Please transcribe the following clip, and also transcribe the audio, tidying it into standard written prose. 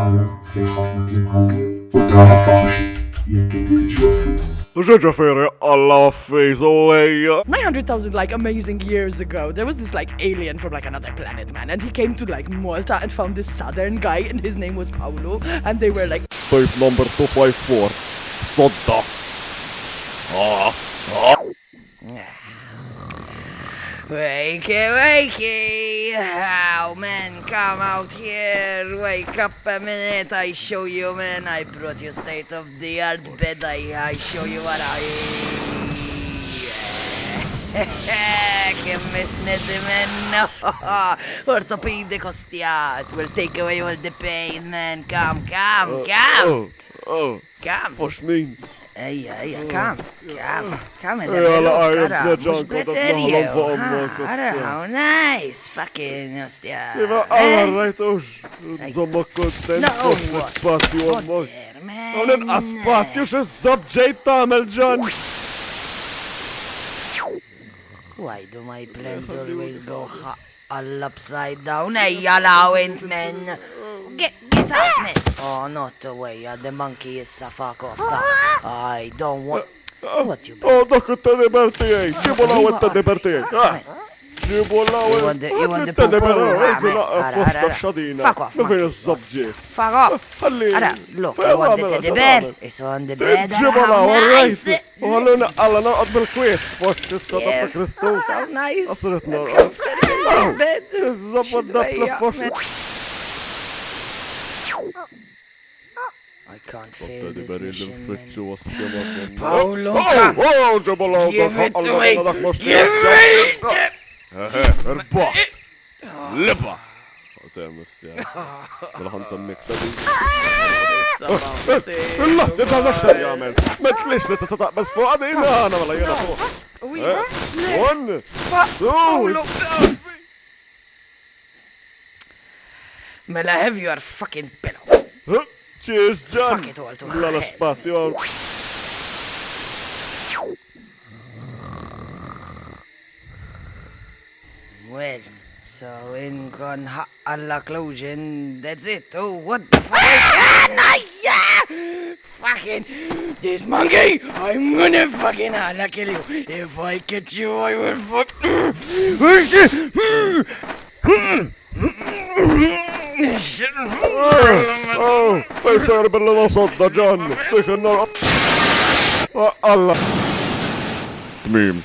fl-Awla fejn ħafna kien ħażin u DAGHA Fahxi jekk il-vidjows. Ġeġaferi, Allah fejz, ejja. 900,000 like amazing years ago, there was this like alien from like another planet, man, and he came to like Malta and found this southern guy, and his name was Pawlu, and they were like. Tape number 254, Sodda. Wakey, how man, come out here, wake up a minute, I show you, man, I brought you state of the art bed, I show you what Kim misneti man, orthopedic osteat, will take away all the pain, man, come. Come. Fox min. Ejja, come in how nice, fucking ostja. Iva, rajtux, zommok kontent, spazju għammok. Għonin spazju xe subġejt tamel ġan. Why do my plans always go all upside down? Ejja, lawent, man. Get up, man. Oh, not the way. The monkey is a fuck off. I don't want. What you? Oh, dak it-tielet tiegħi. Ġibu l-ewwel it-tielet tiegħi. Ġibu l-ewwel. You want the popo? Fuck off. Fejn iż-żabġiet. Fuck off. Look, you want the teddy bear? It's on the bed. Ġibu l-ewwel, rajt. Għalluna naqgħod bil-kwiet. Fuq tista' ta' Kristu. So nice. Asret Let's go for the bed. Iż-żabba dabla fuq. I can't fail this mission, man. Pawlu, give it to me! Give me! Irbaħt! Liba! Bil-ħanza Nicktoons. Il-las, jġalnak xar jgħamil. Metlix li tista taqbez fuq għadin, għana mela jgħana fuq. One, two, Mela have your fucking pillow. Cheers, John! Fuck it all to Bla l-spazju. Well, so in con alla closing, that's it. Oh, what the fuck is that? Fucking this monkey! I'm gonna fucking alla kill you. If I catch you, I will fuck. Fej sar bil-lina Sodda, John. Dik il-nar. Allah. Tmim.